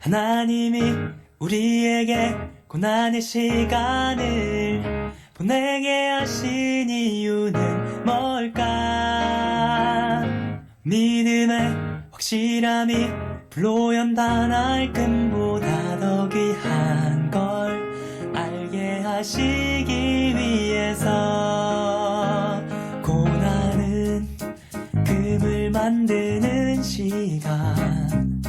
하나님이 우리에게 고난의 시간을 보내게 하신 이유는 뭘까? 믿음의 확실함이 불로 연단할 금보다 더 귀한 걸 알게 하시기 위해서 고난은 금을 만드는 시간,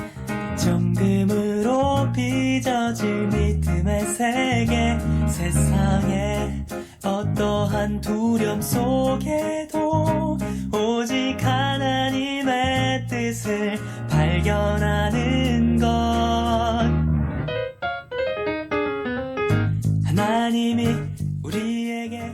정금으로 빚어질 믿음의 세계, 세상에 어떠한 두려움 속에도 오직 하나님의 뜻을 발견하는 것. 하나님이 우리에게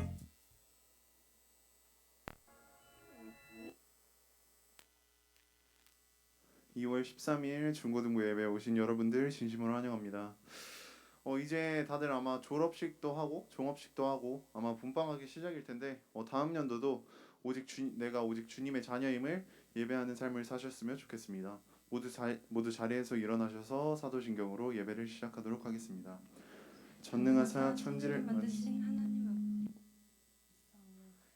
2월 13일 중고등부 예배에 오신 여러분들 진심으로 환영합니다. 이제 다들 아마 졸업식도 하고 종업식도 하고 아마 분방하기 시작일 텐데 다음 연도도 내가 오직 주님의 자녀임을 예배하는 삶을 사셨으면 좋겠습니다. 모두 자리에서 일어나셔서 사도신경으로 예배를 시작하도록 하겠습니다. 전능하사 천지를 만드신 하나님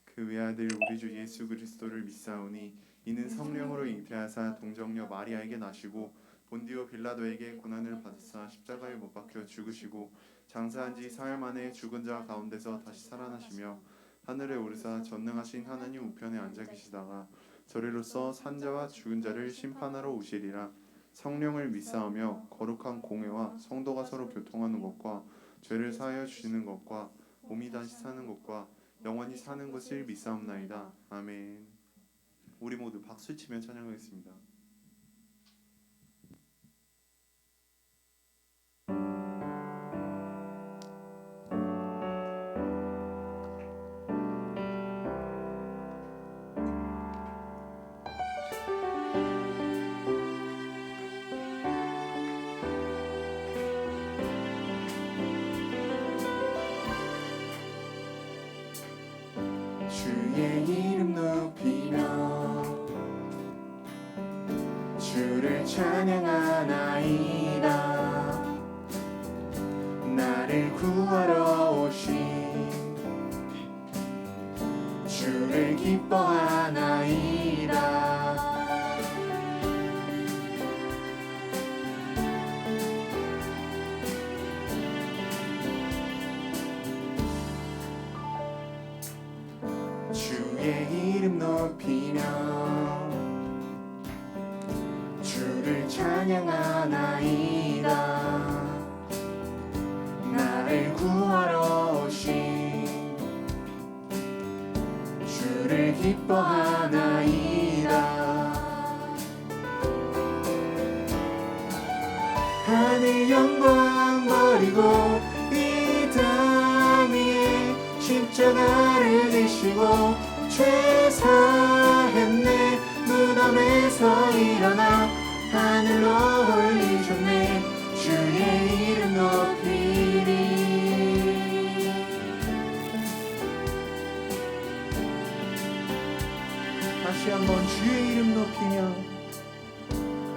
그 외아들 우리 주 예수 그리스도를 믿사오니 이는 성령으로 잉태하사 동정녀 마리아에게 나시고 본디오 빌라도에게 고난을 받으사 십자가에 못 박혀 죽으시고 장사한 지 사흘 만에 죽은 자 가운데서 다시 살아나시며 하늘에 오르사 전능하신 하나님 우편에 앉아 계시다가 저리로서 산자와 죽은 자를 심판하러 오시리라. 성령을 믿사오며 거룩한 공회와 성도가 서로 교통하는 것과 죄를 사하여 주시는 것과 몸이 다시 사는 것과 영원히 사는 것을 믿사옵나이다. 아멘. 우리 모두 박수치며 찬양하겠습니다. 주의 이름 높이며 주를 찬양하나이다. 나를 구하러 오신 주를 기뻐하나이다. 주의 이름 높이며 주를 찬양하나이다. 나를 구하러 오신 주를 기뻐하나이다. 하늘 영광 버리고 이 땅 위에 십자가를 지시고 죄 사했네. 무덤에서 일어나 하늘로 올리셨네. 주의 이름 높이리. 다시 한번 주의 이름 높이며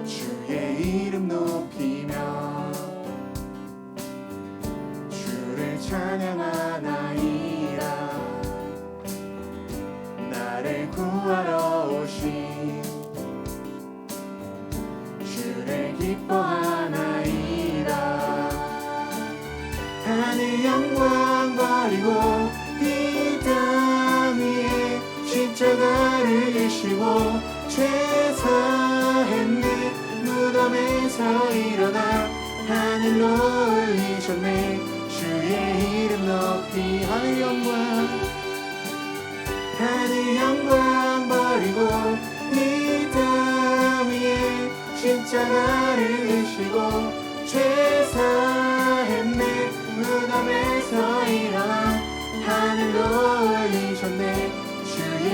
주의 이름 높이며 주를 찬양하나이다. 나를 구하러 오신 주를 기뻐하나이다. 하늘 영광 버리고 이 땅 위에 십자가를 지시고 죄 사했네. 무덤에서 일어나 하늘로 올리셨네. 주의 이름 높이 하늘 영광 버리고 이 땅 위에 십자가를 지시고 죄 사했네. 무덤에서 일어나 하늘로 올리셨네. 주의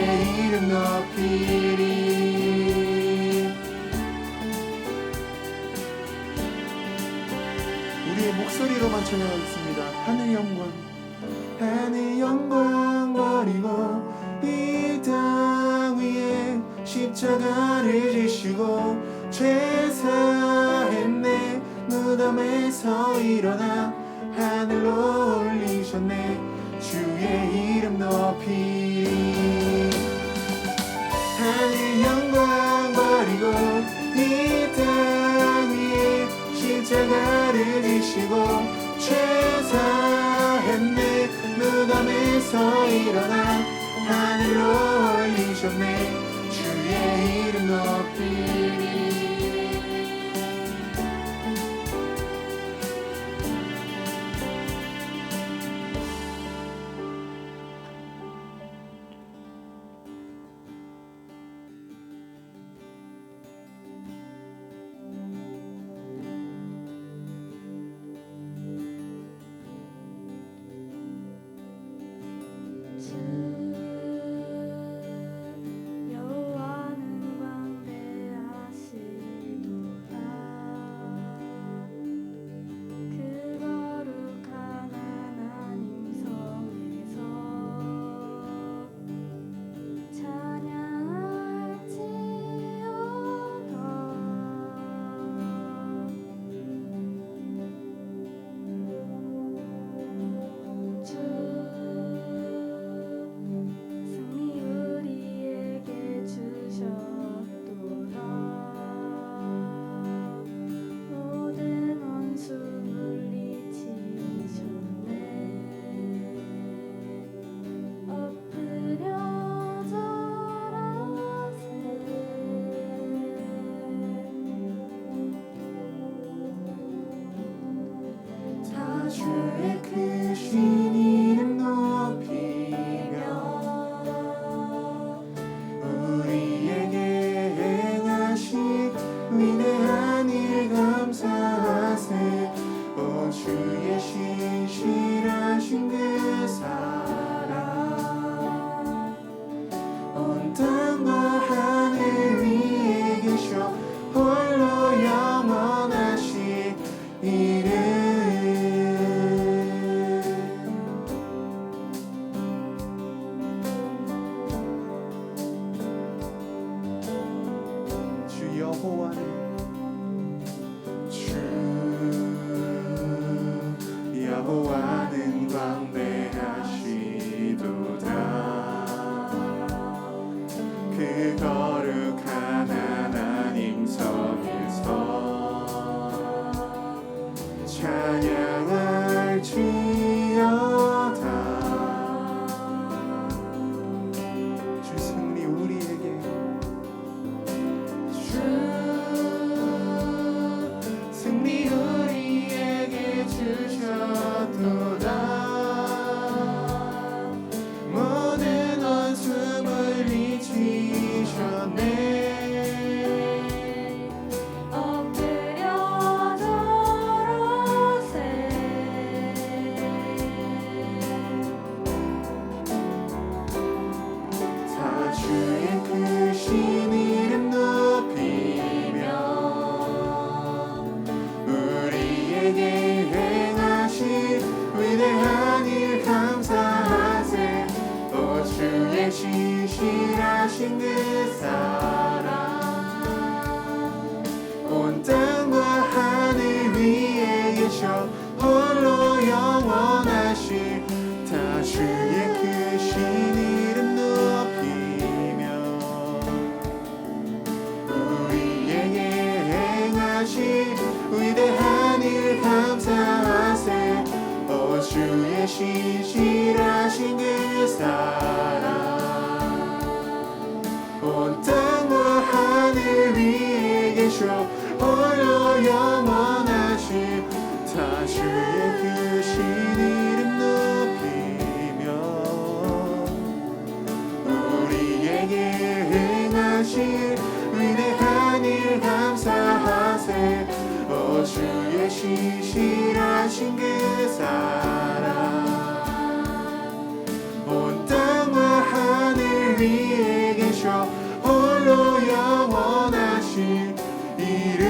이름 높이리. 우리의 목소리로만 찬양하겠습니다. 하늘 영광 버리고 이 땅 위에 십자가를 지시고 죄 사했네. 밤에서 일어나 하늘로 올리셨네. 주의 이름 높이리. 하늘 영광 버리고 이 땅 위에 십자가를 지시고 죄사했네. 무덤에서 일어나 하늘로 올리셨네. 주의 이름 높이리. 여호와는 광대하시도다. 그 거룩한 하나님 성에서 찬양할지어다. 승리 우리에게 주셨도다. 모든 원수 물리치셨네. 엎드려 절하세. 다 주의 크신 이름 높이며 우리에게 행하신 위대한 일 감사하세. 오 주의 신실하신 그 사랑 온 땅과 하늘 위에 계셔 홀로 영원하신 이름. 주 여호와는 광대하시도다. 그 거룩한 하나님 성에서 찬양할지어다. 주 승리 우리에게 승리 우리에게 주셨도다. 모든 원수 물리치셨네. 엎드려 절하세. 다 주의 크신 이름 높이며 우리에게 행하신 위대한 일 감사하세. 오 주의 신실하신 그 사랑 온 땅과 하늘 위에 계셔 홀로 영원하신. 다 주의 크신 이름 높이며 우리에게 행하신 위대한 일 감사하세. 오 주의 신실하신 그 사랑 온 땅과 하늘 위에 계셔 홀로 영원하신. 다 주의 크신 이름 높이며 우리에게 행하신 위대한 일 감사하세. 오 주의 신실하신 그 사랑 온 땅과 하늘 위에 계셔 홀로 영원하신 이름.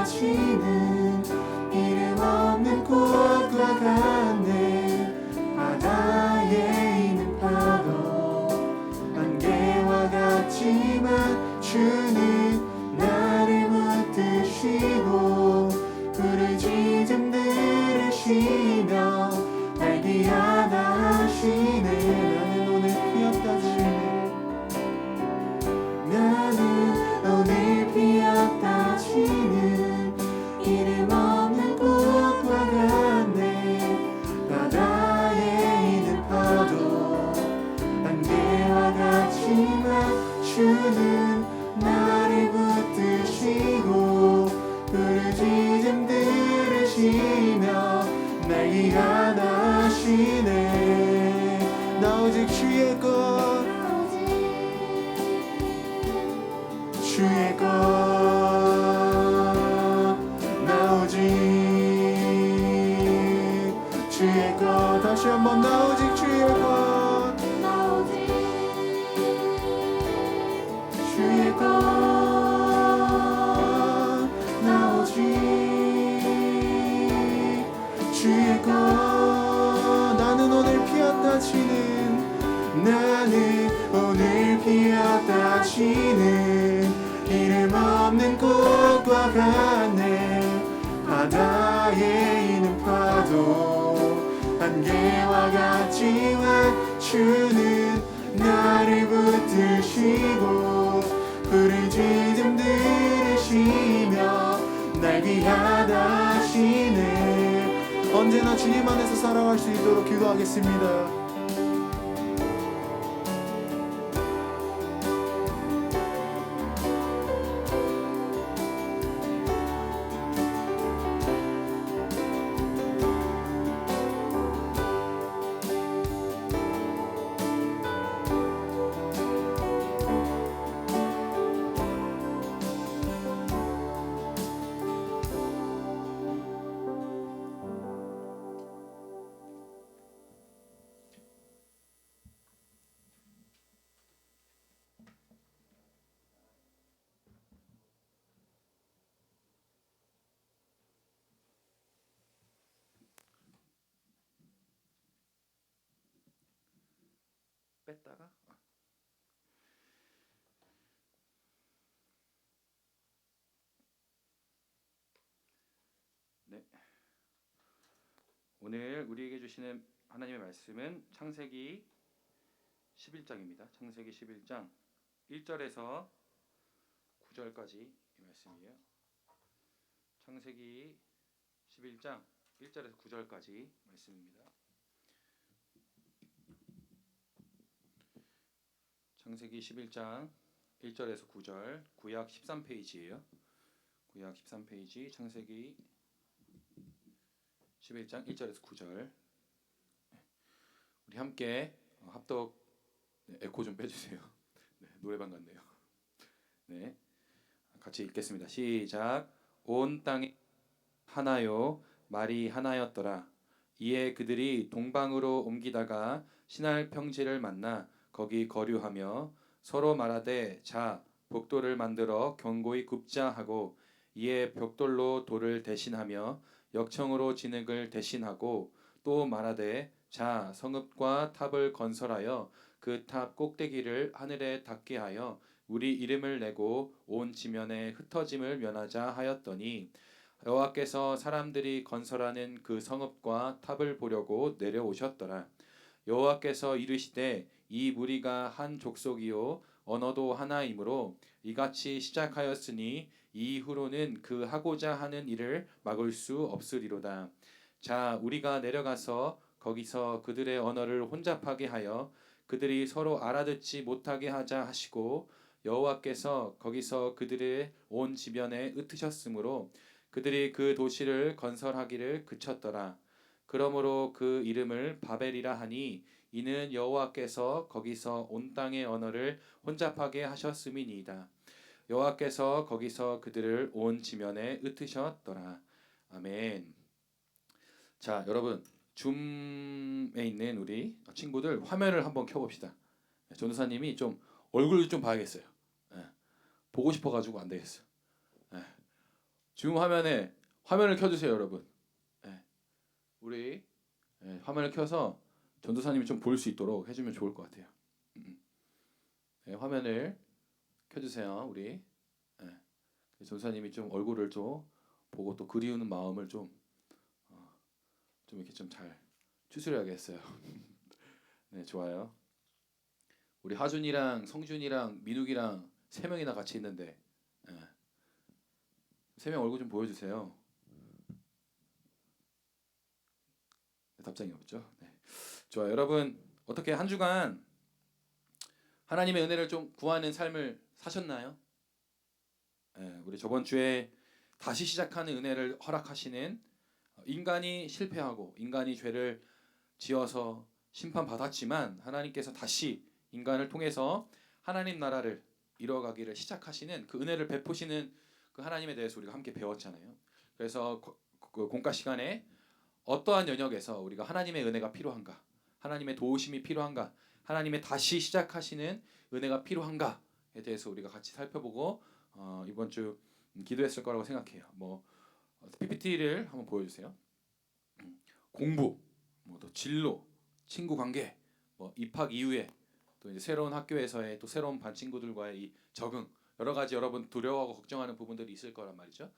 지는 이름 없는 꽃과 같네. 바다에 있는 파도 안개와 같지만 주는 나를 붙드시고 부르짖음 들으시며 날 귀하다 하시네. 나는 오늘 피었다 치네. 나는 오늘 피었다 치는 이름 없는 꽃과 같네. 바다에 있는 파도 안개와 같지만 주는 나를 붙드시고 부르짖음 들으시며 날 귀하다 하시네. 나 오직 주의 것 주의 것 나 오직 주의 것 다시 한번 나 오직 주의 것 나 오직 주의 것 나 오직 주의 것 나는 오늘 피었다 치는 나는 오늘 피었다 치는 이름 없는 꽃과 같네. 바다에 있는 파도 안개와 같지만 주는 나를 붙드시고 부르짖음 들으시며 날 귀하다 하시네. 언제나 주님 안에서 살아갈 수 있도록 기도하겠습니다. 뺐다가 네. 오늘 우리에게 주시는 하나님의 말씀은 창세기 11장입니다. 창세기 11장 1절에서 9절까지 이 말씀이에요. 창세기 11장 1절에서 9절까지 말씀입니다. 창세기 11장 1절에서 9절 구약 13페이지예요. 구약 13페이지 창세기 11장 1절에서 9절 우리 함께 합독 에코 좀 빼주세요. 네, 노래방 같네요. 네, 같이 읽겠습니다. 시작. 온 땅에 하나요 말이 하나였더라. 이에 그들이 동방으로 옮기다가 신할 평지를 만나 거기 거류하며 서로 말하되 자 벽돌을 만들어 견고히 굽자 하고 이에 벽돌로 돌을 대신하며 역청으로 진흙을 대신하고 또 말하되 자 성읍과 탑을 건설하여 그 탑 꼭대기를 하늘에 닿게 하여 우리 이름을 내고 온 지면에 흩어짐을 면하자 하였더니 여호와께서 사람들이 건설하는 그 성읍과 탑을 보려고 내려오셨더라. 여호와께서 이르시되 이 무리가 한 족속이요 언어도 하나이므로 이같이 시작하였으니 이후로는 그 하고자 하는 일을 막을 수 없으리로다. 자 우리가 내려가서 거기서 그들의 언어를 혼잡하게 하여 그들이 서로 알아듣지 못하게 하자 하시고 여호와께서 거기서 그들의 온 지변에 흩으셨으므로 그들이 그 도시를 건설하기를 그쳤더라. 그러므로 그 이름을 바벨이라 하니 이는 여호와께서 거기서 온 땅의 언어를 혼잡하게 하셨음이니이다. 여호와께서 거기서 그들을 온 지면에 흩으셨더라. 아멘. 자 여러분 줌에 있는 우리 친구들 화면을 한번 켜봅시다. 전도사님이 좀 얼굴 좀 봐야겠어요. 보고 싶어가지고 안 되겠어요. 줌 화면을 켜주세요, 여러분. 예. 우리 화면을 켜서 전도사님이 좀 볼 수 있도록 해주면 좋을 것 같아요. 화면을 켜주세요, 우리. 전도사님이 좀 얼굴을 좀 보고 또 그리우는 마음을 좀 이렇게 좀 잘 추스려야겠어요. 네, 좋아요. 우리 하준이랑 성준이랑 민욱이랑 3명이나 같이 있는데 3명 얼굴 좀 보여주세요. 답장이 없죠. 네. 좋아요. 여러분 어떻게 한 주간 하나님의 은혜를 좀 구하는 삶을 사셨나요? 우리 저번 주에 다시 시작하는 은혜를 허락하시는 인간이 실패하고 인간이 죄를 지어서 심판받았지만 하나님께서 다시 인간을 통해서 하나님 나라를 이뤄가기를 시작하시는 그 은혜를 베푸시는 그 하나님에 대해서 우리가 함께 배웠잖아요. 그래서 그 공과 시간에 어떠한 영역에서 우리가 하나님의 은혜가 필요한가, 하나님의 도우심이 필요한가, 하나님의 다시 시작하시는 은혜가 필요한가에 대해서 우리가 같이 살펴보고 이번 주 기도했을 거라고 생각해요. PPT를 한번 보여주세요. 공부, 또 진로, 친구 관계, 입학 이후에 또 이제 새로운 학교에서의 또 새로운 반 친구들과의 이 적응, 여러 가지 여러분 두려워하고 걱정하는 부분들이 있을 거란 말이죠.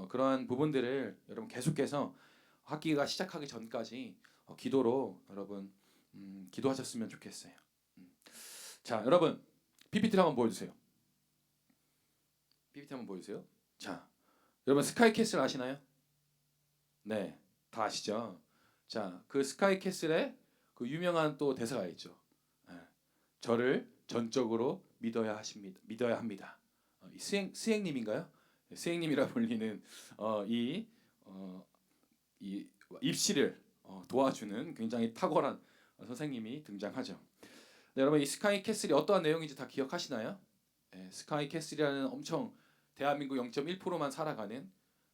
그러한 부분들을 여러분 계속해서 학기가 시작하기 전까지 기도로 여러분 기도하셨으면 좋겠어요. 자, 여러분 PPT를 한번 보여주세요. PPT 한번 보여주세요. 자, 여러분 스카이캐슬 아시나요? 네, 다 아시죠? 자, 그 스카이캐슬에 그 유명한 또 대사가 있죠. 저를 전적으로 믿어야 합니다. 이 스행님인가요? 스행님이라 불리는 이 입시를 도와주는 굉장히 탁월한 선생님이 등장하죠. 네, 여러분 이 스카이캐슬이 어떠한 내용인지 다 기억하시나요? 스카이캐슬이라는 엄청 대한민국 0.1%만 살아가는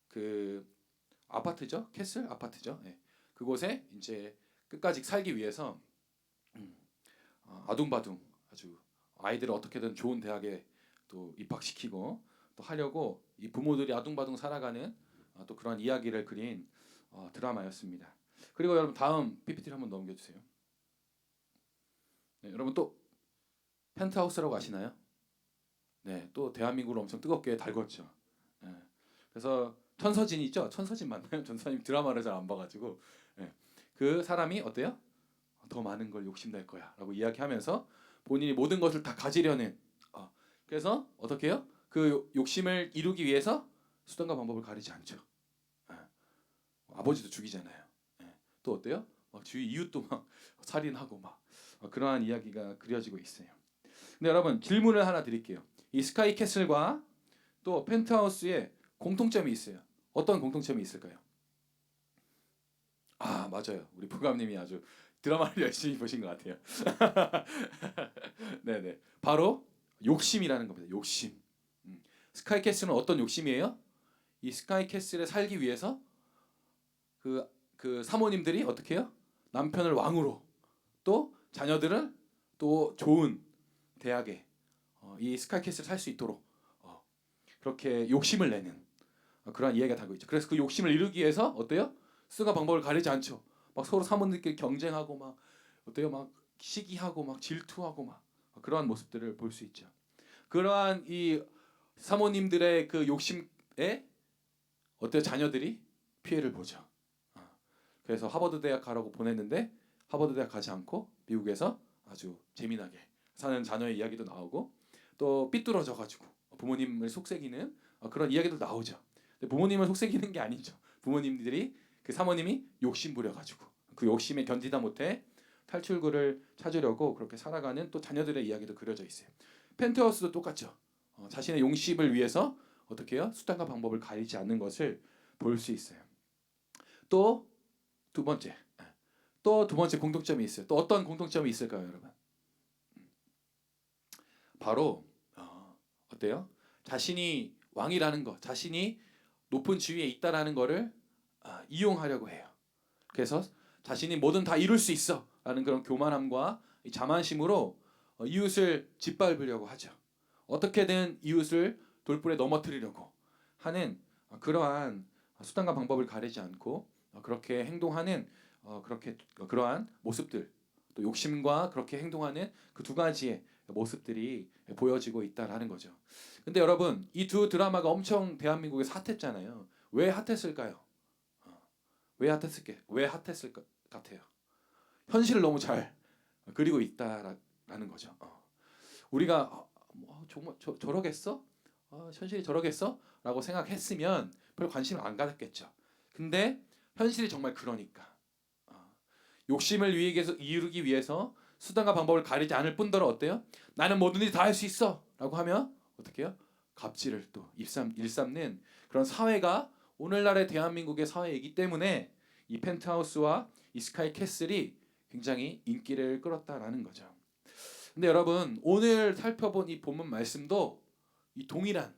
그 아파트죠, 캐슬 아파트죠. 그곳에 이제 끝까지 살기 위해서 아둥바둥 아주 아이들을 어떻게든 좋은 대학에 또 입학시키고 또 하려고 이 부모들이 아둥바둥 살아가는 또 그런 이야기를 그린 드라마였습니다. 그리고 여러분 다음 PPT를 한번 넘겨주세요. 네, 여러분 또 펜트하우스라고 아시나요? 네, 또 대한민국을 엄청 뜨겁게 달궜죠. 그래서 천서진 있죠? 천서진 맞나요? 전사님 드라마를 잘 안 봐가지고 그 사람이 어때요? 더 많은 걸 욕심낼 거야라고 이야기하면서 본인이 모든 것을 다 가지려는 그래서 어떻게 해요? 그 욕심을 이루기 위해서 수단과 방법을 가리지 않죠. 아버지도 죽이잖아요. 또 어때요? 주위 이웃도 막 살인하고 막 그러한 이야기가 그려지고 있어요. 근데 여러분 질문을 하나 드릴게요. 이 스카이캐슬과 또 펜트하우스에 공통점이 있어요. 어떤 공통점이 있을까요? 맞아요. 우리 부감님이 아주 드라마를 열심히 보신 것 같아요. 네네. 바로 욕심이라는 겁니다. 욕심. 스카이캐슬은 어떤 욕심이에요? 이 스카이캐슬에 살기 위해서 그 사모님들이 어떻게 해요? 남편을 왕으로 또 자녀들을 또 좋은 대학에 이 스카이캐슬 살 수 있도록 그렇게 욕심을 내는 그런 이야기가 다고 있죠. 그래서 그 욕심을 이루기 위해서 어때요? 수가 방법을 가리지 않죠. 막 서로 사모님들끼리 경쟁하고 막 어때요? 막 시기하고 막 질투하고 막 그러한 모습들을 볼 수 있죠. 그러한 이 사모님들의 그 욕심에 어때요? 자녀들이 피해를 보죠. 그래서 하버드 대학 가라고 보냈는데 하버드 대학 가지 않고 미국에서 아주 재미나게 사는 자녀의 이야기도 나오고 또 삐뚤어져 가지고 부모님을 속삭이는 그런 이야기도 나오죠. 근데 부모님을 속삭이는 게 아니죠. 부모님들이 그 사모님이 욕심 부려 가지고 그 욕심에 견디다 못해 탈출구를 찾으려고 그렇게 살아가는 또 자녀들의 이야기도 그려져 있어요. 펜트하우스도 똑같죠. 자신의 용심을 위해서 어떻게 해요? 수단과 방법을 가리지 않는 것을 볼 수 있어요. 또 두 번째 공통점이 있어요. 또 어떤 공통점이 있을까요, 여러분? 바로 어때요? 자신이 왕이라는 것, 자신이 높은 지위에 있다라는 것을 이용하려고 해요. 그래서 자신이 뭐든 다 이룰 수 있어라는 그런 교만함과 자만심으로 이웃을 짓밟으려고 하죠. 어떻게든 이웃을 돌불에 넘어뜨리려고 하는 그러한 수단과 방법을 가리지 않고 그렇게 행동하는 그러한 모습들, 또 욕심과 그렇게 행동하는 그 두 가지의 모습들이 보여지고 있다라는 거죠. 근데 여러분, 이 두 드라마가 엄청 대한민국에서 핫했잖아요. 왜 핫했을까요? 왜 핫했을 것 같아요? 현실을 너무 잘 그리고 있다라는 거죠. 우리가 정말 저러겠어? 현실이 저러겠어? 라고 생각했으면 별 관심을 안 가졌겠죠. 근데 현실이 정말 그러니까 욕심을 이루기 위해서 수단과 방법을 가리지 않을 뿐더러 어때요? 나는 뭐든지 다 할 수 있어 라고 하면 어떻게 해요? 갑질을 또 일삼는 그런 사회가 오늘날의 대한민국의 사회이기 때문에 이 펜트하우스와 이 스카이 캐슬이 굉장히 인기를 끌었다라는 거죠. 근데 여러분, 오늘 살펴본 이 본문 말씀도 이 동일한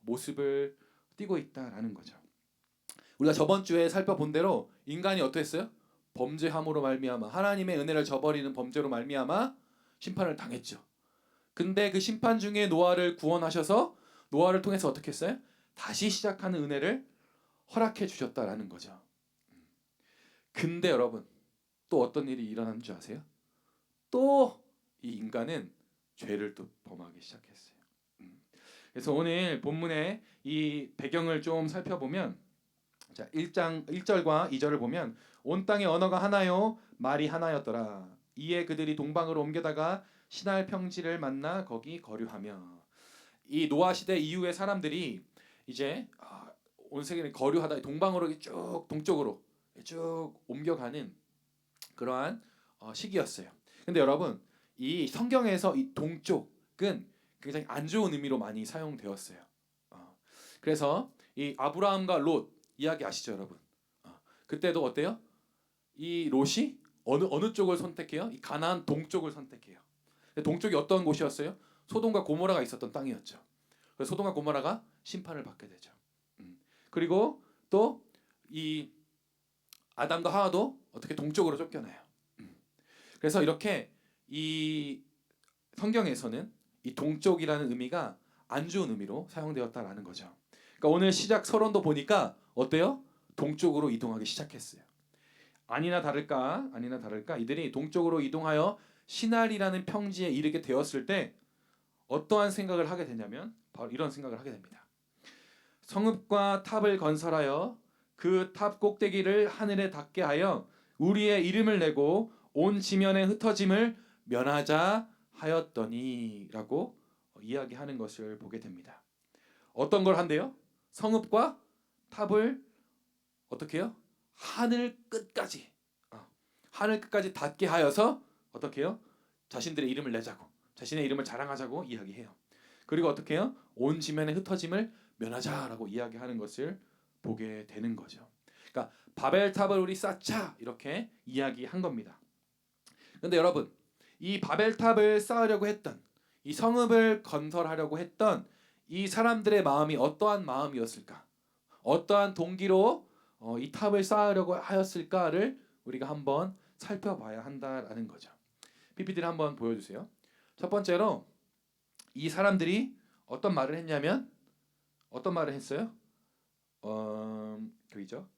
모습을 띠고 있다라는 거죠. 우리가 저번 주에 살펴본 대로 인간이 어떠했어요? 범죄함으로 말미암아 하나님의 은혜를 저버리는 범죄로 말미암아 심판을 당했죠. 근데 그 심판 중에 노아를 구원하셔서 노아를 통해서 어떻게 했어요? 다시 시작하는 은혜를 허락해 주셨다라는 거죠. 근데 여러분, 또 어떤 일이 일어난 줄 아세요? 또 이 인간은 죄를 또 범하기 시작했어요. 그래서 오늘 본문의 이 배경을 좀 살펴보면, 자, 1절과 2절을 보면 온 땅의 언어가 하나요 말이 하나였더라. 이에 그들이 동방으로 옮겨다가 시날 평지를 만나 거기 거류하며. 이 노아 시대 이후의 사람들이 이제 온 세계를 거류하다 동방으로 쭉 동쪽으로 쭉 옮겨가는 그러한 시기였어요. 근데 여러분, 이 성경에서 이 동쪽은 굉장히 안 좋은 의미로 많이 사용되었어요. 그래서 이 아브라함과 롯 이야기 아시죠, 여러분? 그때도 어때요? 이 롯이 어느 쪽을 선택해요? 이 가나안 동쪽을 선택해요. 동쪽이 어떤 곳이었어요? 소돔과 고모라가 있었던 땅이었죠. 그래서 소돔과 고모라가 심판을 받게 되죠. 그리고 또 이 아담과 하와도 어떻게 동쪽으로 쫓겨나요. 그래서 이렇게 이 성경에서는 이 동쪽이라는 의미가 안 좋은 의미로 사용되었다라는 거죠. 그러니까 오늘 시작 서론도 보니까 어때요? 동쪽으로 이동하기 시작했어요. 아니나 다를까 이들이 동쪽으로 이동하여 시날이라는 평지에 이르게 되었을 때 어떠한 생각을 하게 되냐면 바로 이런 생각을 하게 됩니다. 성읍과 탑을 건설하여 그 탑 꼭대기를 하늘에 닿게 하여 우리의 이름을 내고 온 지면의 흩어짐을 면하자 하였더니라고 이야기하는 것을 보게 됩니다. 어떤 걸 한대요? 성읍과 탑을 어떻게 해요? 하늘 끝까지 닿게 하여서 어떻게 해요? 자신들의 이름을 내자고, 자신의 이름을 자랑하자고 이야기해요. 그리고 어떻게 해요? 온 지면의 흩어짐을 면하자라고 이야기하는 것을 보게 되는 거죠. 그러니까 바벨탑을 우리 쌓자 이렇게 이야기한 겁니다. 근데 여러분, 이 바벨탑을 쌓으려고 했던, 이 성읍을 건설하려고 했던 이 사람들의 마음이 어떠한 마음이었을까? 어떠한 동기로 이 탑을 쌓으려고 하였을까를 우리가 한번 살펴봐야 한다라는 거죠. PPT를 한번 보여주세요. 첫 번째로 이 사람들이 어떤 말을 했냐면 어떤 말을 했어요? 여기죠.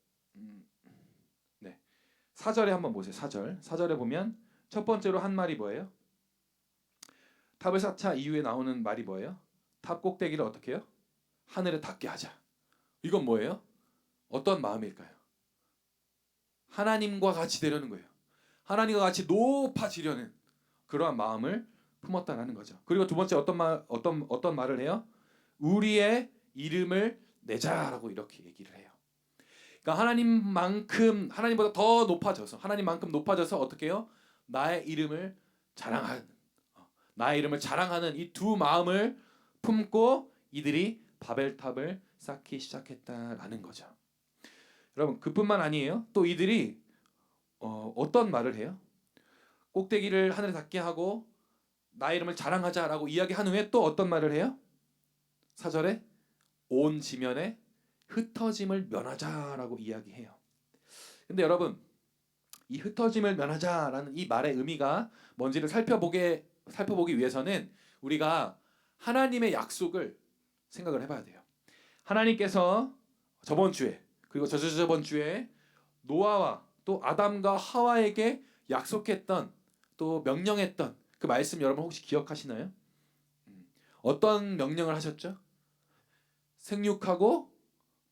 네. 4절에 한번 보세요. 4절에 보면 첫 번째로 한 말이 뭐예요? 탑을 쌓자 이후에 나오는 말이 뭐예요? 탑 꼭대기를 어떻게 해요? 하늘에 닿게 하자. 이건 뭐예요? 어떤 마음일까요? 하나님과 같이 되려는 거예요. 하나님과 같이 높아지려는 그러한 마음을 품었다는 거죠. 그리고 두 번째 어떤 말을 해요? 우리의 이름을 내자라고 이렇게 얘기를 해요. 그러니까 하나님보다 더 높아져서 하나님만큼 높아져서 어떻게 해요? 나의 이름을 자랑하는 이 두 마음을 품고 이들이 바벨탑을 쌓기 시작했다라는 거죠. 여러분, 그뿐만 아니에요. 또 이들이 어떤 말을 해요? 꼭대기를 하늘에 닿게 하고 나의 이름을 자랑하자라고 이야기한 후에 또 어떤 말을 해요? 4절에 온 지면에 흩어짐을 면하자라고 이야기해요. 근데 여러분, 이 흩어짐을 면하자라는 이 말의 의미가 뭔지를 살펴보기 위해서는 우리가 하나님의 약속을 생각을 해봐야 돼요. 하나님께서 저번 주에 그리고 저번 주에 노아와 또 아담과 하와에게 약속했던 또 명령했던 그 말씀 여러분 혹시 기억하시나요? 어떤 명령을 하셨죠? 생육하고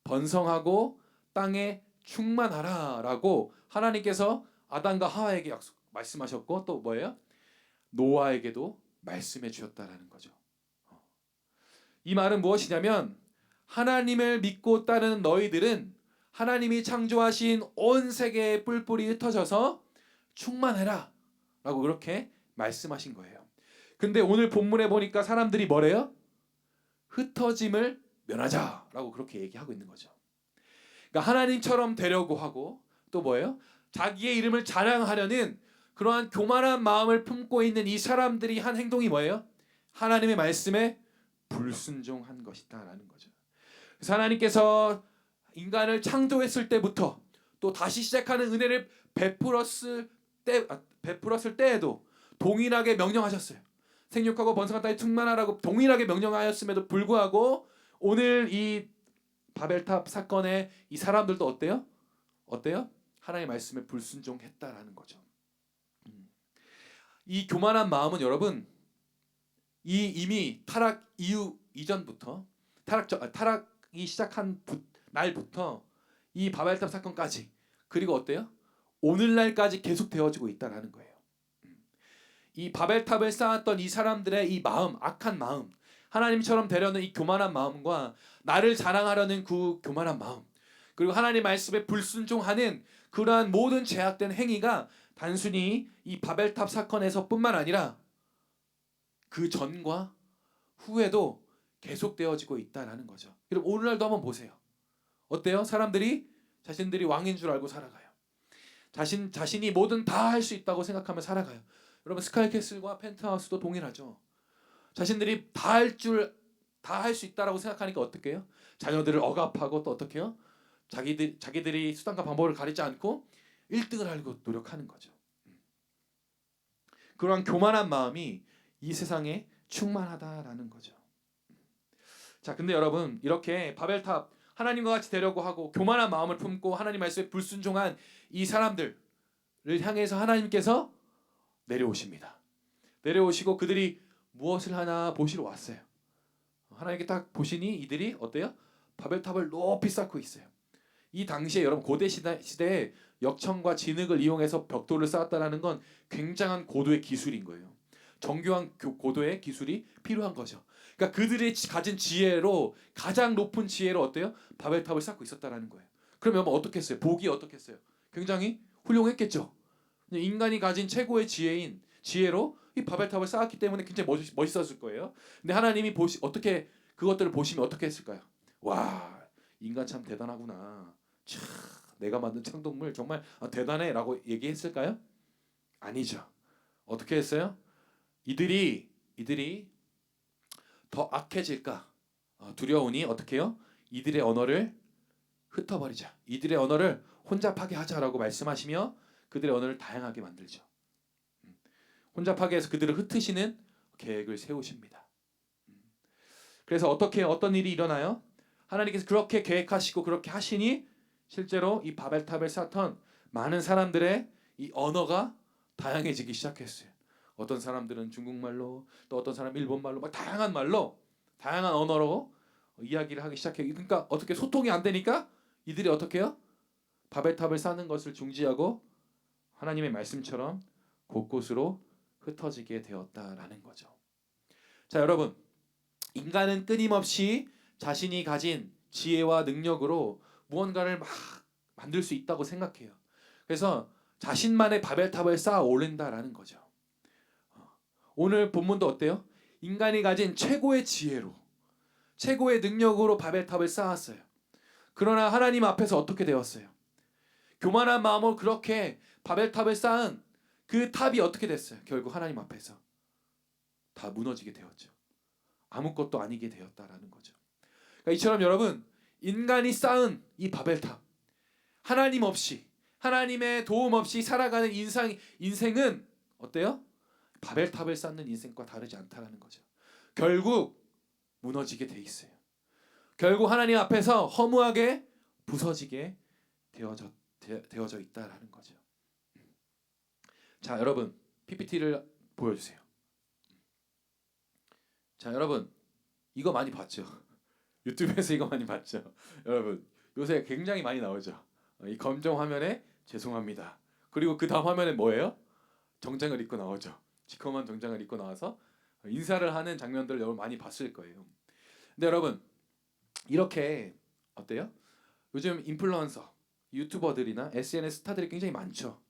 번성하고 땅에 충만하라라고 하나님께서 아담과 하와에게 말씀하셨고 또 뭐예요? 노아에게도 말씀해 주셨다라는 거죠. 이 말은 무엇이냐면 하나님을 믿고 따르는 너희들은 하나님이 창조하신 온 세계의 뿔뿔이 흩어져서 충만해라 라고 그렇게 말씀하신 거예요. 근데 오늘 본문에 보니까 사람들이 뭐래요? 흩어짐을 면하자라고 그렇게 얘기하고 있는 거죠. 그러니까 하나님처럼 되려고 하고 또 뭐예요? 자기의 이름을 자랑하려는 그러한 교만한 마음을 품고 있는 이 사람들이 한 행동이 뭐예요? 하나님의 말씀에 불순종한 것이다라는 거죠. 그래서 하나님께서 인간을 창조했을 때부터 또 다시 시작하는 은혜를 베풀었을 때에도 동일하게 명령하셨어요. 생육하고 번성한 땅에 충만하라고 동일하게 명령하였음에도 불구하고 오늘 이 바벨탑 사건의 이 사람들도 어때요? 하나님의 말씀에 불순종했다라는 거죠. 이 교만한 마음은 여러분 이미 타락 이전부터 타락이 시작한 날부터 이 바벨탑 사건까지 그리고 어때요? 오늘날까지 계속 되어지고 있다라는 거예요. 이 바벨탑을 쌓았던 이 사람들의 이 마음, 악한 마음, 하나님처럼 되려는 이 교만한 마음과 나를 자랑하려는 그 교만한 마음, 그리고 하나님 말씀에 불순종하는 그러한 모든 제약된 행위가 단순히 이 바벨탑 사건에서뿐만 아니라 그 전과 후에도 계속되어지고 있다라는 거죠. 여러분 오늘날도 한번 보세요. 어때요? 사람들이 자신들이 왕인 줄 알고 살아가요. 자신이 뭐든 다 할 수 있다고 생각하며 살아가요. 여러분 스카이캐슬과 펜트하우스도 동일하죠. 자신들이 다 할 수 있다라고 생각하니까 어떻게 해요? 자녀들을 억압하고 또 어떻게 해요? 자기들이 수단과 방법을 가리지 않고 1등을 하려고 노력하는 거죠. 그러한 교만한 마음이 이 세상에 충만하다라는 거죠. 자, 근데 여러분 이렇게 바벨탑 하나님과 같이 되려고 하고 교만한 마음을 품고 하나님 말씀에 불순종한 이 사람들을 향해서 하나님께서 내려오십니다. 내려오시고 그들이 무엇을 하나 보시러 왔어요. 하나님께 딱 보시니 이들이 어때요? 바벨탑을 높이 쌓고 있어요. 이 당시에 여러분 고대 시대에 역청과 진흙을 이용해서 벽돌을 쌓았다는 건 굉장한 고도의 기술인 거예요. 정교한 고도의 기술이 필요한 거죠. 그러니까 그들이 가진 지혜로 가장 높은 지혜로 어때요? 바벨탑을 쌓고 있었다라는 거예요. 그러면 어떻게 했어요? 보기 어떻게 했어요? 굉장히 훌륭했겠죠. 인간이 가진 최고의 지혜로 이 바벨탑을 쌓았기 때문에 굉장히 멋있었을 거예요. 근데 하나님이 어떻게 그것들을 보시면 어떻게 했을까요? 와, 인간 참 대단하구나. 참 내가 만든 창동물 정말 대단해라고 얘기했을까요? 아니죠. 어떻게 했어요? 이들이 더 악해질까 두려우니 어떻게 해요? 이들의 언어를 흩어버리자. 이들의 언어를 혼잡하게 하자라고 말씀하시며 그들의 언어를 다양하게 만들죠. 혼잡하게 해서 그들을 흩으시는 계획을 세우십니다. 그래서 어떤 일이 일어나요? 하나님께서 그렇게 계획하시고 그렇게 하시니 실제로 이 바벨탑을 쌓던 많은 사람들의 이 언어가 다양해지기 시작했어요. 어떤 사람들은 중국말로 또 어떤 사람 일본말로 막 다양한 언어로 이야기를 하기 시작해요. 그러니까 어떻게 소통이 안 되니까 이들이 어떻게 해요? 바벨탑을 쌓는 것을 중지하고 하나님의 말씀처럼 곳곳으로 흩어지게 되었다라는 거죠. 자, 여러분, 인간은 끊임없이 자신이 가진 지혜와 능력으로 무언가를 막 만들 수 있다고 생각해요. 그래서 자신만의 바벨탑을 쌓아 올린다라는 거죠. 오늘 본문도 어때요? 인간이 가진 최고의 지혜로, 최고의 능력으로 바벨탑을 쌓았어요. 그러나 하나님 앞에서 어떻게 되었어요? 교만한 마음으로 그렇게 바벨탑을 쌓은 그 탑이 어떻게 됐어요? 결국 하나님 앞에서 다 무너지게 되었죠. 아무것도 아니게 되었다라는 거죠. 그러니까 이처럼 여러분, 인간이 쌓은 이 바벨탑, 하나님 없이, 하나님의 도움 없이 살아가는 인생은 어때요? 바벨탑을 쌓는 인생과 다르지 않다라는 거죠. 결국 무너지게 돼 있어요. 결국 하나님 앞에서 허무하게 부서지게 되어져 있다라는 거죠. 자, 여러분 PPT를 보여주세요. 자, 여러분 이거 많이 봤죠? 유튜브에서 이거 많이 봤죠? 여러분 요새 굉장히 많이 나오죠. 이 검정 화면에 죄송합니다. 그리고 그 다음 화면에 뭐예요? 정장을 입고 나오죠. 시커먼 정장을 입고 나와서 인사를 하는 장면들을 여러분 많이 봤을 거예요. 근데 여러분 이렇게 어때요? 요즘 인플루언서, 유튜버들이나 SNS 스타들이 굉장히 많죠.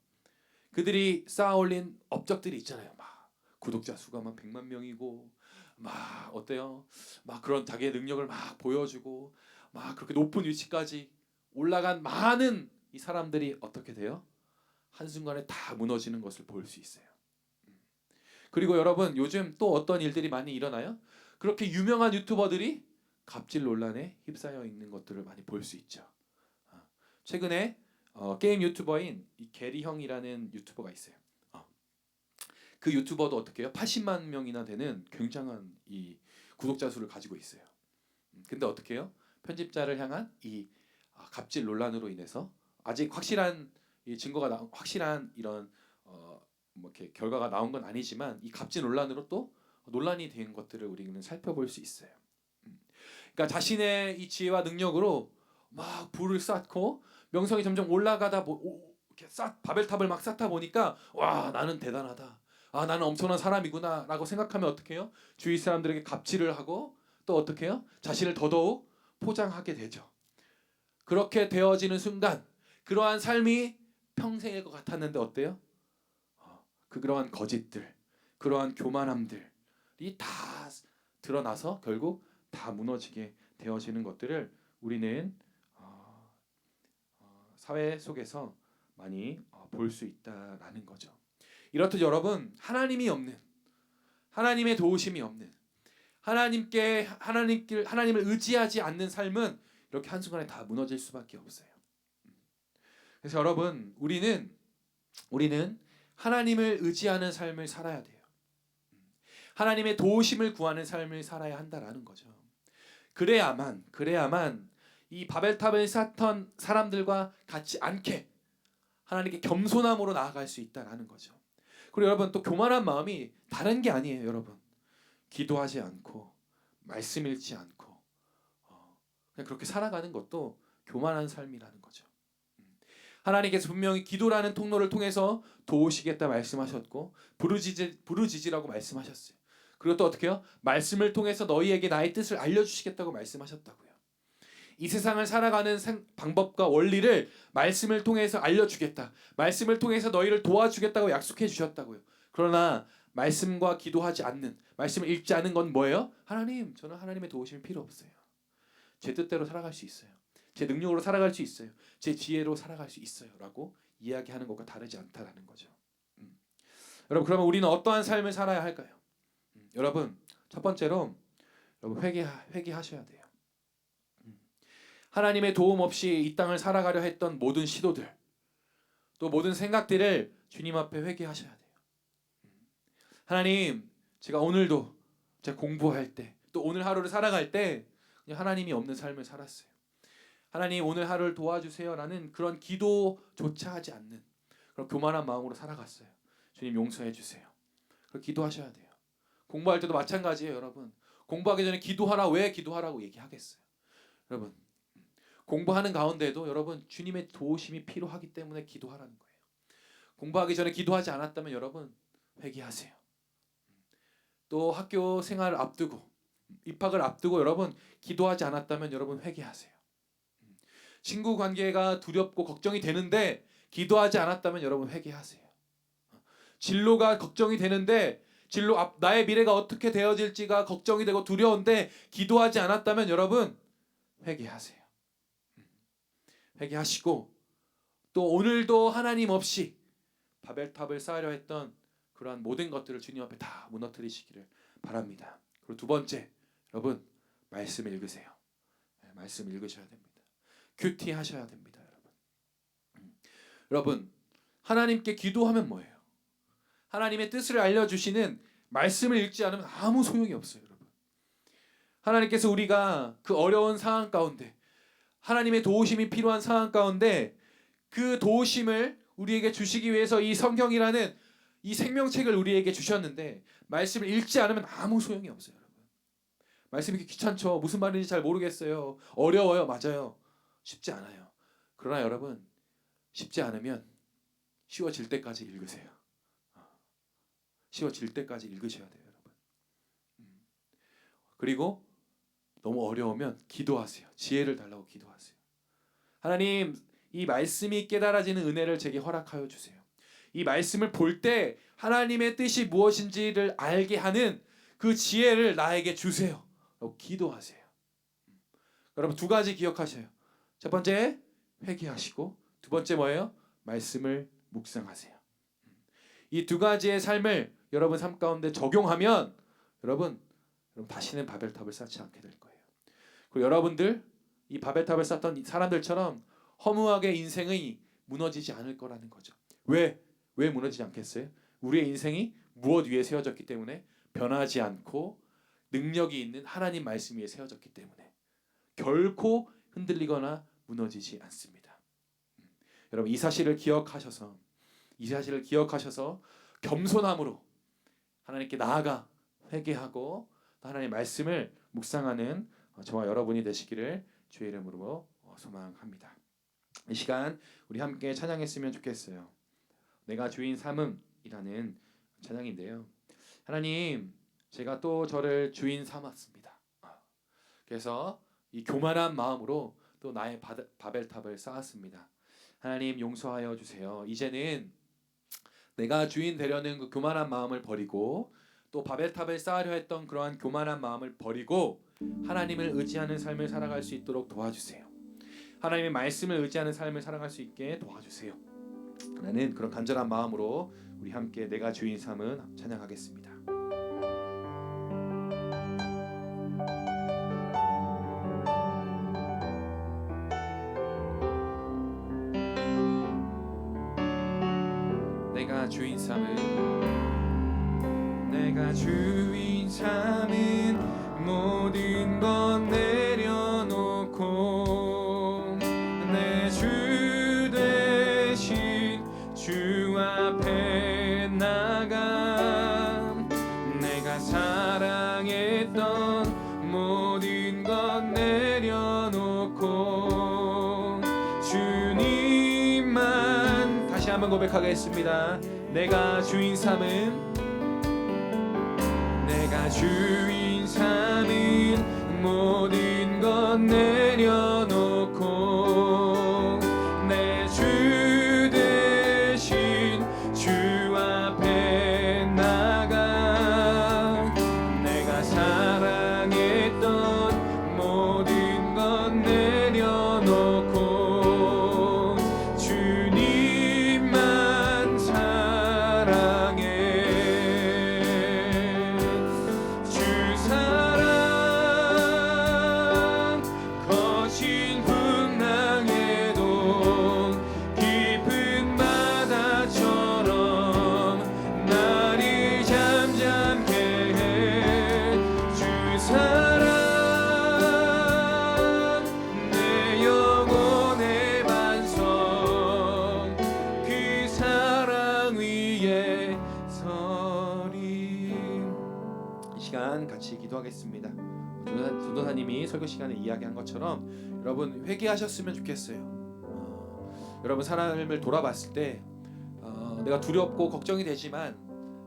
그들이 쌓아올린 업적들이 있잖아요. 막 구독자 수가 막 100만 명이고 막 어때요? 막 그런 자기의 능력을 막 보여주고 막 그렇게 높은 위치까지 올라간 많은 이 사람들이 어떻게 돼요? 한순간에 다 무너지는 것을 볼 수 있어요. 그리고 여러분 요즘 또 어떤 일들이 많이 일어나요? 그렇게 유명한 유튜버들이 갑질 논란에 휩싸여 있는 것들을 많이 볼 수 있죠. 최근에 게임 유튜버인 이 게리 형이라는 유튜버가 있어요. 그 유튜버도 어떻게 해요? 80만 명이나 되는 굉장한 이 구독자 수를 가지고 있어요. 근데 어떻게 해요? 편집자를 향한 이 갑질 논란으로 인해서 아직 확실한 이 증거가 확실한 이런 뭐 이렇게 결과가 나온 건 아니지만 이 갑질 논란으로 또 논란이 된 것들을 우리는 살펴볼 수 있어요. 그러니까 자신의 이 지혜와 능력으로 막 부를 쌓고 명성이 점점 올라가다 이렇게 바벨탑을 막 쌓다 보니까 와 나는 대단하다. 아 나는 엄청난 사람이구나라고 생각하면 어떻게 해요? 주위 사람들에게 갑질을 하고 또 어떻게 해요? 자신을 더더욱 포장하게 되죠. 그렇게 되어지는 순간 그러한 삶이 평생일 것 같았는데 어때요? 그러한 거짓들, 그러한 교만함들이 다 드러나서 결국 다 무너지게 되어지는 것들을 우리는 사회 속에서 많이 볼 수 있다라는 거죠. 이렇듯 여러분 하나님이 없는 하나님의 도우심이 없는 하나님을 의지하지 않는 삶은 이렇게 한순간에 다 무너질 수밖에 없어요. 그래서 여러분 우리는 하나님을 의지하는 삶을 살아야 돼요. 하나님의 도우심을 구하는 삶을 살아야 한다라는 거죠. 그래야만 이 바벨탑을 쌓던 사람들과 같지 않게 하나님께 겸손함으로 나아갈 수 있다라는 거죠. 그리고 여러분 또 교만한 마음이 다른 게 아니에요. 여러분 기도하지 않고 말씀 읽지 않고 그냥 그렇게 살아가는 것도 교만한 삶이라는 거죠. 하나님께서 분명히 기도라는 통로를 통해서 도우시겠다 말씀하셨고 부르짖으라고 말씀하셨어요. 그리고 또 어떻게 해요? 말씀을 통해서 너희에게 나의 뜻을 알려주시겠다고 말씀하셨다고요. 이 세상을 살아가는 방법과 원리를 말씀을 통해서 알려주겠다. 말씀을 통해서 너희를 도와주겠다고 약속해 주셨다고요. 그러나 말씀과 기도하지 않는, 말씀을 읽지 않는 건 뭐예요? 하나님, 저는 하나님의 도우심이 필요 없어요. 제 뜻대로 살아갈 수 있어요. 제 능력으로 살아갈 수 있어요. 제 지혜로 살아갈 수 있어요. 라고 이야기하는 것과 다르지 않다라는 거죠. 여러분 그러면 우리는 어떠한 삶을 살아야 할까요? 여러분 첫 번째로 여러분 회개하셔야 돼요. 하나님의 도움 없이 이 땅을 살아가려 했던 모든 시도들 또 모든 생각들을 주님 앞에 회개하셔야 돼요. 하나님 제가 오늘도 제가 공부할 때 또 오늘 하루를 살아갈 때 그냥 하나님이 없는 삶을 살았어요. 하나님 오늘 하루를 도와주세요라는 그런 기도조차 하지 않는 그런 교만한 마음으로 살아갔어요. 주님 용서해 주세요. 그렇게 기도하셔야 돼요. 공부할 때도 마찬가지예요. 여러분 공부하기 전에 기도하라. 왜 기도하라고 얘기하겠어요. 여러분 공부하는 가운데도 여러분 주님의 도우심이 필요하기 때문에 기도하라는 거예요. 공부하기 전에 기도하지 않았다면 여러분 회개하세요. 또 학교 생활을 앞두고 입학을 앞두고 여러분 기도하지 않았다면 여러분 회개하세요. 친구 관계가 두렵고 걱정이 되는데 기도하지 않았다면 여러분 회개하세요. 진로가 걱정이 되는데 나의 미래가 어떻게 되어질지가 걱정이 되고 두려운데 기도하지 않았다면 여러분 회개하세요. 회개하시고 또 오늘도 하나님 없이 바벨탑을 쌓으려 했던 그러한 모든 것들을 주님 앞에 다 무너뜨리시기를 바랍니다. 그리고 두 번째 여러분 말씀 읽으세요. 말씀 읽으셔야 됩니다. 큐티하셔야 됩니다. 여러분 하나님께 기도하면 뭐예요? 하나님의 뜻을 알려주시는 말씀을 읽지 않으면 아무 소용이 없어요. 여러분 하나님께서 우리가 그 어려운 상황 가운데 하나님의 도우심이 필요한 상황 가운데 그 도우심을 우리에게 주시기 위해서 이 성경이라는 이 생명책을 우리에게 주셨는데 말씀을 읽지 않으면 아무 소용이 없어요, 여러분. 말씀이 귀찮죠. 무슨 말인지 잘 모르겠어요. 어려워요. 맞아요. 쉽지 않아요. 그러나 여러분, 쉽지 않으면 쉬워질 때까지 읽으세요. 쉬워질 때까지 읽으셔야 돼요, 여러분. 그리고 너무 어려우면 기도하세요. 지혜를 달라고 기도하세요. 하나님, 이 말씀이 깨달아지는 은혜를 제게 허락하여 주세요. 이 말씀을 볼 때 하나님의 뜻이 무엇인지를 알게 하는 그 지혜를 나에게 주세요. 라고 기도하세요. 여러분, 두 가지 기억하셔요. 첫 번째, 회개하시고, 두 번째 뭐예요? 말씀을 묵상하세요. 이 두 가지의 삶을 여러분 삶 가운데 적용하면 여러분 다시는 바벨탑을 쌓지 않게 될 거예요. 그리고 여러분들 이 바벨탑을 쌓던 사람들처럼 허무하게 인생이 무너지지 않을 거라는 거죠. 왜 무너지지 않겠어요? 우리의 인생이 무엇 위에 세워졌기 때문에 변하지 않고 능력이 있는 하나님 말씀 위에 세워졌기 때문에 결코 흔들리거나 무너지지 않습니다. 여러분, 이 사실을 기억하셔서 겸손함으로 하나님께 나아가 회개하고 하나님의 말씀을 묵상하는 저와 여러분이 되시기를 주의 이름으로 소망합니다. 이 시간 우리 함께 찬양했으면 좋겠어요. 내가 주인 삼음이라는 찬양인데요. 하나님, 제가 또 저를 주인 삼았습니다. 그래서 이 교만한 마음으로 또 나의 바벨탑을 쌓았습니다. 하나님, 용서하여 주세요. 이제는 내가 주인 되려는 그 교만한 마음을 버리고 또 바벨탑을 쌓으려 했던 그러한 교만한 마음을 버리고 하나님을 의지하는 삶을 살아갈 수 있도록 도와주세요. 하나님의 말씀을 의지하는 삶을 살아갈 수 있게 도와주세요. 하나는 그런 간절한 마음으로 우리 함께 내가 주인 삼은 찬양하겠습니다. 내가 주인 삼은 모든 것 내려놓고 내 주 되신 주 앞에 나가 내가 사랑했던 모든 것 내려놓고 주님만 다시 한번 고백하겠습니다. 내가 주인 삼은 모든 것 내려놓고 내 주 대신 주 앞에 나가 내가 사랑했던 모든 것 내려놓고 주님만 사랑해. 같이 기도하겠습니다. 전도사님이 설교 시간에 이야기한 것처럼 여러분 회개하셨으면 좋겠어요. 여러분 삶을 돌아봤을 때 내가 두렵고 걱정이 되지만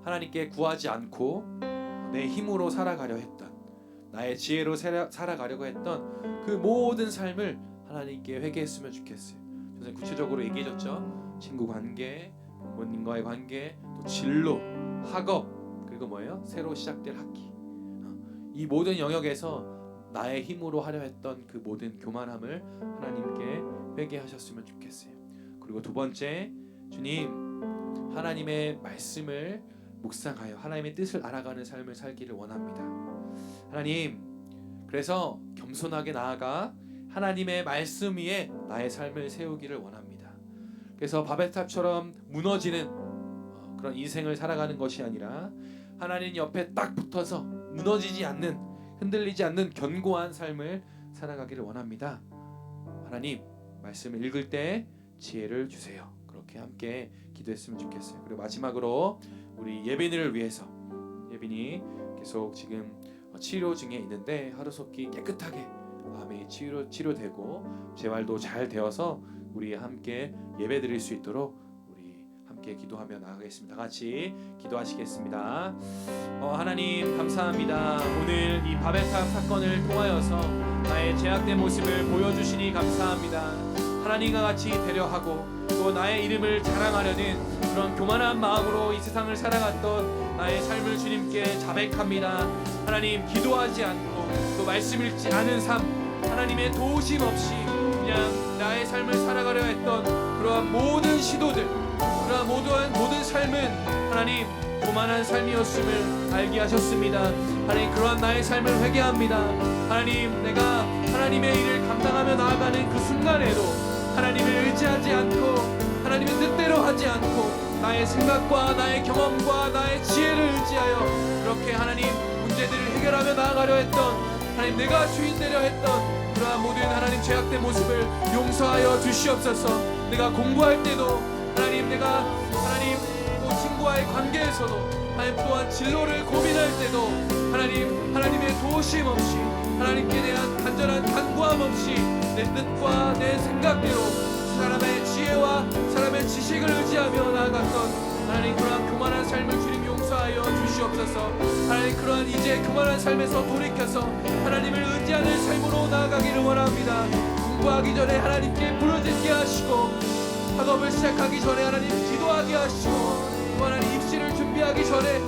하나님께 구하지 않고 내 힘으로 살아가려 했던 나의 지혜로 살아가려고 했던 그 모든 삶을 하나님께 회개했으면 좋겠어요. 저는 구체적으로 얘기해줬죠. 친구 관계, 부모님과의 관계, 또 진로, 학업, 그리고 뭐예요? 새로 시작될 학기. 이 모든 영역에서 나의 힘으로 하려 했던 그 모든 교만함을 하나님께 회개하셨으면 좋겠어요. 그리고 두 번째, 주님, 하나님의 말씀을 묵상하여 하나님의 뜻을 알아가는 삶을 살기를 원합니다. 하나님, 그래서 겸손하게 나아가 하나님의 말씀 위에 나의 삶을 세우기를 원합니다. 그래서 바벨탑처럼 무너지는 그런 인생을 살아가는 것이 아니라 하나님 옆에 딱 붙어서 무너지지 않는, 흔들리지 않는 견고한 삶을 살아가기를 원합니다. 하나님 말씀을 읽을 때 지혜를 주세요. 그렇게 함께 기도했으면 좋겠어요. 그리고 마지막으로 우리 예빈이를 위해서, 예빈이 계속 지금 치료 중에 있는데 하루속히 깨끗하게 마음이 치료되고 재활도 잘 되어서 우리 함께 예배드릴 수 있도록 우리 함께 기도하며 나아가겠습니다. 다 같이 기도하시겠습니다. 하나님 감사합니다. 오늘 이 바벨탑 사건을 통하여서 나의 죄악된 모습을 보여주시니 감사합니다. 하나님과 같이 되려하고 또 나의 이름을 자랑하려는 그런 교만한 마음으로 이 세상을 살아갔던 나의 삶을 주님께 자백합니다. 하나님 기도하지 않고 또 말씀 읽지 않은 삶, 하나님의 도우심 없이 그냥 나의 삶을 살아가려 했던 그러한 모든 시도들, 그러한 모든 삶은 하나님 교만한 삶이었음을 알게 하셨습니다. 하나님 그러한 나의 삶을 회개합니다. 하나님 내가 하나님의 일을 감당하며 나아가는 그 순간에도 하나님을 의지하지 않고 하나님의 뜻대로 하지 않고 나의 생각과 나의 경험과 나의 지혜를 의지하여 그렇게 하나님 문제들을 해결하며 나아가려 했던 하나님 내가 주인 되려 했던 그러한 모든 하나님 죄악된 모습을 용서하여 주시옵소서. 내가 공부할 때도 하나님 내가 하나님 또 친구와의 관계에서도 하나님 또한 진로를 고민할 때도 하나님의 도우심 없이 하나님께 대한 간절한 간구함 없이 내 뜻과 내 생각대로 사람의 지혜와 사람의 지식을 의지하며 나아갔던 하나님 그러한 교만한 삶을 주님 용서하여 주시옵소서. 하나님 그러한 이제 교만한 삶에서 돌이켜서 하나님을 의지하는 삶으로 나아가기를 원합니다. 공부하기 전에 하나님께 부르짖게 하시고 학업을 시작하기 전에 하나님 기도하게 하시고 또 하나님 입시를 준비하기 전에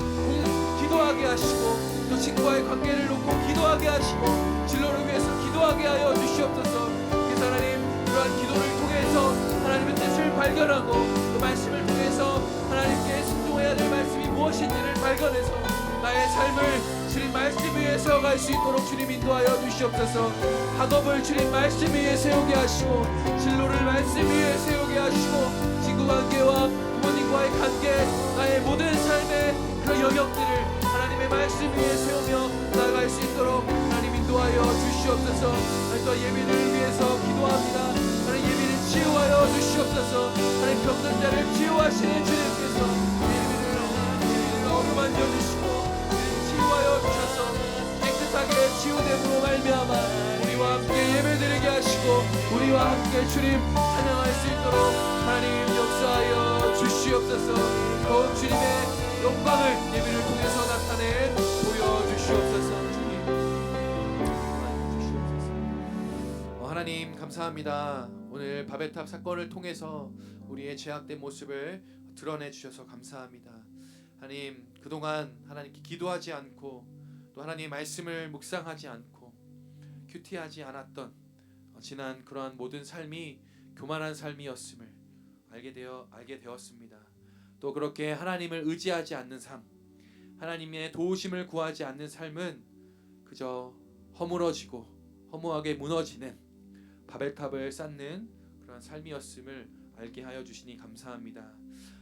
기도하게 하시고 또 친구와의 관계를 놓고 기도하게 하시고 진로를 위해서 기도하게 하여 주시옵소서. 그래서 하나님 그러한 기도를 통해서 하나님의 뜻을 발견하고 또 말씀을 통해서 하나님께 순종해야 될 말씀이 무엇인지를 발견해서 나의 삶을 주님 말씀 위에 세워갈 수 있도록 주님 인도하여 주시옵소서. 학업을 주님 말씀 위에 세우게 하시고 진로를 말씀 위에 세우게 하시고 친구관계와 부모님과의 관계 나의 모든 삶의 그 영역들을 하나님의 말씀 위에 세우며 나아갈 수 있도록 하나님 인도하여 주시옵소서. 또 예비를 위해서 기도합니다. 하나님 예비를 치유하여 주시옵소서. 하나님 병든 자를 치유하시는 주님께서 예비를 어루만져 주시고 치유하여 주셔서 깨끗하게 치유됨으로 말미암아 우리와 함께 예배드리게 하시고 우리와 함께 주님 찬양할 수 있도록 하나님 역사하여 주시옵소서. 더욱 주님의 영광을 예배를 통해서 나타내 보여주시옵소서. 하나님 감사합니다. 오늘 바벨탑 사건을 통해서 우리의 죄악된 모습을 드러내 주셔서 감사합니다. 하나님 그동안 하나님께 기도하지 않고 또 하나님 말씀을 묵상하지 않고 큐티하지 않았던 지난 그러한 모든 삶이 교만한 삶이었음을 알게 되었습니다. 또 그렇게 하나님을 의지하지 않는 삶, 하나님의 도우심을 구하지 않는 삶은 그저 허물어지고 허무하게 무너지는 바벨탑을 쌓는 그런 삶이었음을 알게 하여 주시니 감사합니다.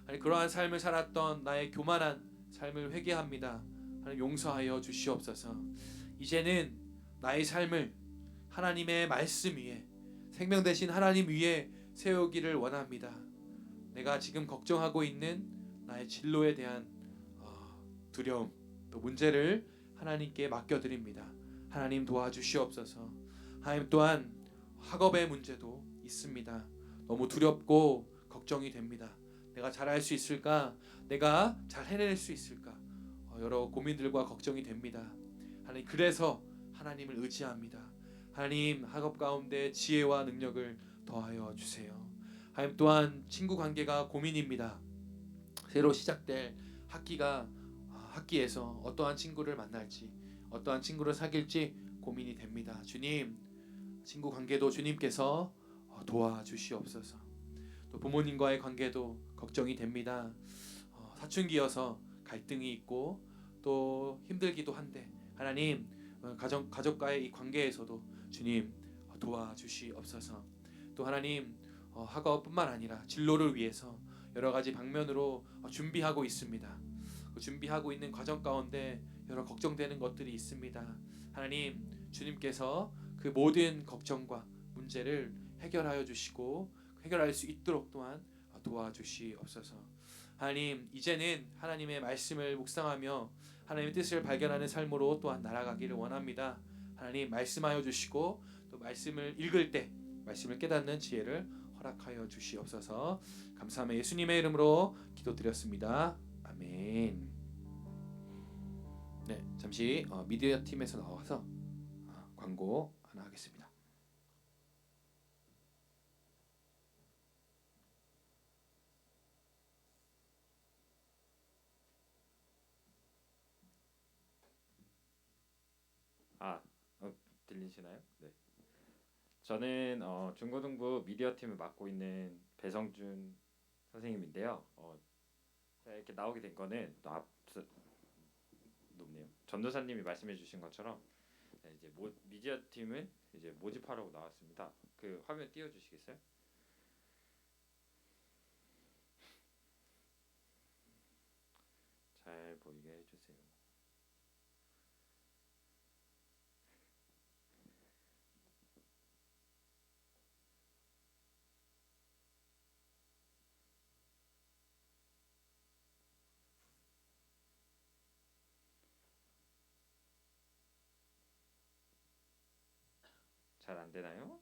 하나님 그러한 삶을 살았던 나의 교만한 삶을 회개합니다. 하나님 용서하여 주시옵소서. 이제는 나의 삶을 하나님의 말씀 위에 생명 되신 하나님 위에 세우기를 원합니다. 내가 지금 걱정하고 있는 나의 진로에 대한 두려움 또 문제를 하나님께 맡겨드립니다. 하나님 도와주시옵소서. 하나님 또한 학업의 문제도 있습니다. 너무 두렵고 걱정이 됩니다. 내가 잘할 수 있을까? 내가 잘 해낼 수 있을까? 여러 고민들과 걱정이 됩니다. 하나님 그래서 하나님을 의지합니다. 하나님 학업 가운데 지혜와 능력을 더하여 주세요. 하나님 또한 친구 관계가 고민입니다. 새로 시작될 학기에서 어떠한 친구를 만날지 어떠한 친구를 사귈지 고민이 됩니다. 주님 친구 관계도 주님께서 도와주시옵소서. 또 부모님과의 관계도 걱정이 됩니다. 사춘기여서 갈등이 있고 또 힘들기도 한데 하나님 가족과의 이 관계에서도 주님 도와주시옵소서. 또 하나님 학업뿐만 아니라 진로를 위해서 여러 가지 방면으로 준비하고 있습니다. 준비하고 있는 과정 가운데 여러 걱정되는 것들이 있습니다. 하나님 주님께서 그 모든 걱정과 문제를 해결하여 주시고 해결할 수 있도록 또한 도와주시옵소서. 하나님, 이제는 하나님의 말씀을 묵상하며 하나님의 뜻을 발견하는 삶으로 또한 날아가기를 원합니다. 하나님, 말씀하여 주시고 또 말씀을 읽을 때 말씀을 깨닫는 지혜를 허락하여 주시옵소서. 감사하며 예수님의 이름으로 기도드렸습니다. 아멘. 네, 잠시 미디어 팀에서 나와서 광고 하나 하겠습니다. 들리시나요? 네. 저는 중고등부 미디어 팀을 맡고 있는 배성준 선생님인데요. 제가 이렇게 나오게 된 거는 또 앞서 높네요. 전도사님이 말씀해주신 것처럼 이제 미디어 팀을 이제 모집하라고 나왔습니다. 그 화면 띄워주시겠어요? 잘 보이게 해주세요. 잘 안 되나요?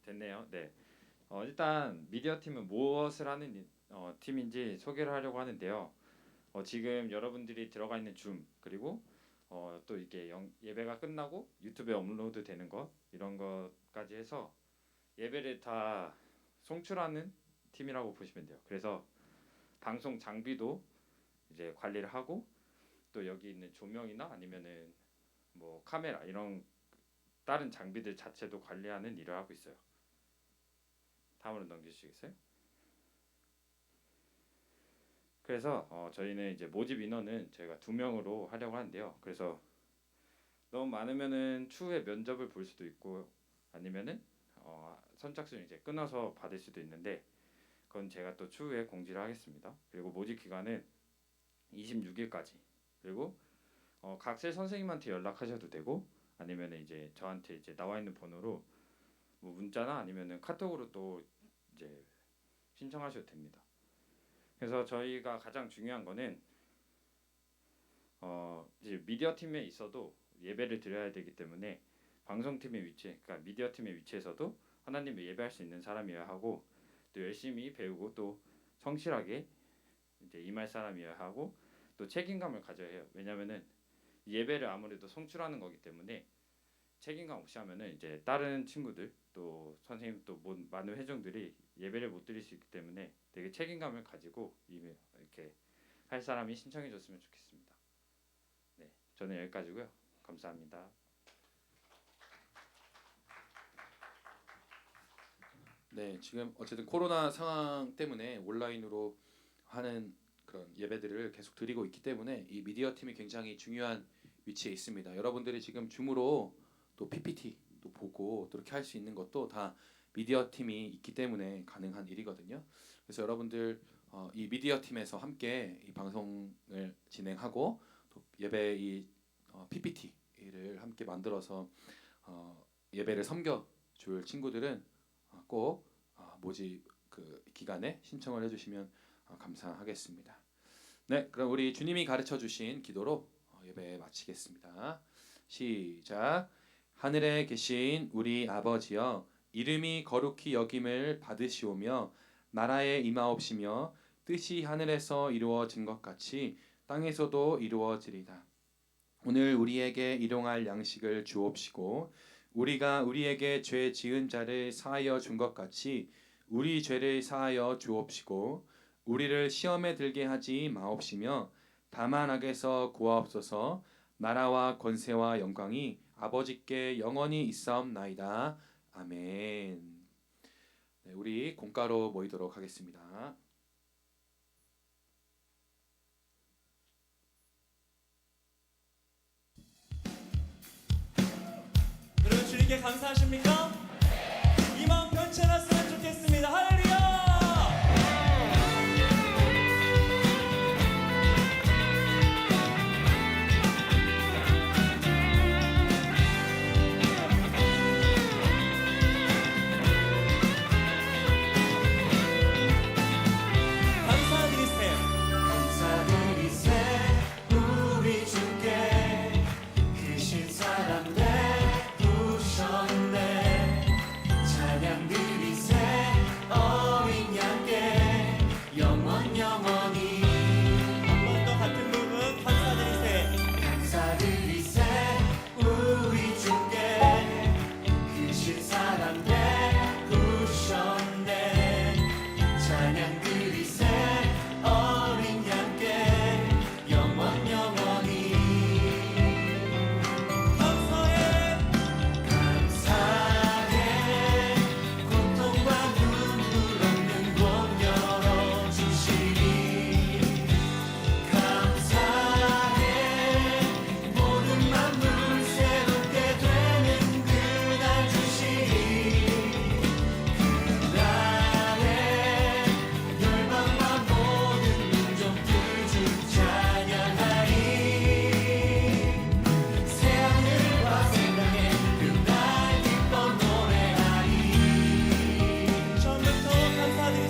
됐네요. 네. 일단 미디어 팀은 무엇을 하는 팀인지 소개를 하려고 하는데요. 지금 여러분들이 들어가 있는 줌 그리고 또 이게 예배가 끝나고 유튜브에 업로드 되는 것 이런 것까지 해서 예배를 다 송출하는 팀이라고 보시면 돼요. 그래서 방송 장비도 이제 관리를 하고 또 여기 있는 조명이나 아니면은 뭐 카메라 이런 다른 장비들 자체도 관리하는 일을 하고 있어요. 다음으로 넘겨주시겠어요? 그래서 저희는 이제 모집 인원은 저희가 2명으로 하려고 하는데요. 그래서 너무 많으면은 추후에 면접을 볼 수도 있고 아니면은 선착순 이제 끊어서 받을 수도 있는데 그건 제가 또 추후에 공지를 하겠습니다. 그리고 모집 기간은 26일까지. 그리고 각세 선생님한테 연락하셔도 되고 아니면은 이제 저한테 이제 나와 있는 번호로 뭐 문자나 아니면은 카톡으로 또 이제 신청하셔도 됩니다. 그래서 저희가 가장 중요한 거는 이제 미디어 팀에 있어도 예배를 드려야 되기 때문에 방송팀의 위치, 그러니까 미디어 팀의 위치에서도 하나님을 예배할 수 있는 사람이어야 하고 또 열심히 배우고 또 성실하게 이제 임할 사람이어야 하고 또 책임감을 가져야 해요. 왜냐면은 예배를 아무래도 송출하는 거기 때문에 책임감 없이 하면은 이제 다른 친구들 또 선생님 또 많은 회중들이 예배를 못 드릴 수 있기 때문에 되게 책임감을 가지고 이렇게 할 사람이 신청해 줬으면 좋겠습니다. 네, 저는 여기까지고요. 감사합니다. 네, 지금 어쨌든 코로나 상황 때문에 온라인으로 하는 그런 예배들을 계속 드리고 있기 때문에 이 미디어 팀이 굉장히 중요한 위치에 있습니다. 여러분들이 지금 줌으로 또 PPT도 보고 또 이렇게 할 수 있는 것도 다 미디어 팀이 있기 때문에 가능한 일이거든요. 그래서 여러분들 이 미디어 팀에서 함께 이 방송을 진행하고 또 예배 이 PPT를 함께 만들어서 예배를 섬겨 줄 친구들은 꼭 모집 그 기간에 신청을 해주시면 감사하겠습니다. 네, 그럼 우리 주님이 가르쳐 주신 기도로 예배 마치겠습니다. 시작. 하늘에 계신 우리 아버지여, 이름이 거룩히 여김을 받으시오며 나라에 임하옵시며 뜻이 하늘에서 이루어진 것 같이 땅에서도 이루어지리다. 오늘 우리에게 일용할 양식을 주옵시고 우리가 우리에게 죄 지은 자를 사하여 준 것 같이 우리 죄를 사하여 주옵시고 우리를 시험에 들게 하지 마옵시며 다만 악에서 구하옵소서. 나라와 권세와 영광이 아버지께 영원히 있사옵나이다. 아멘. 네, 우리 공가로 모이도록 하겠습니다. 그런 주님 주님께 감사하십니까?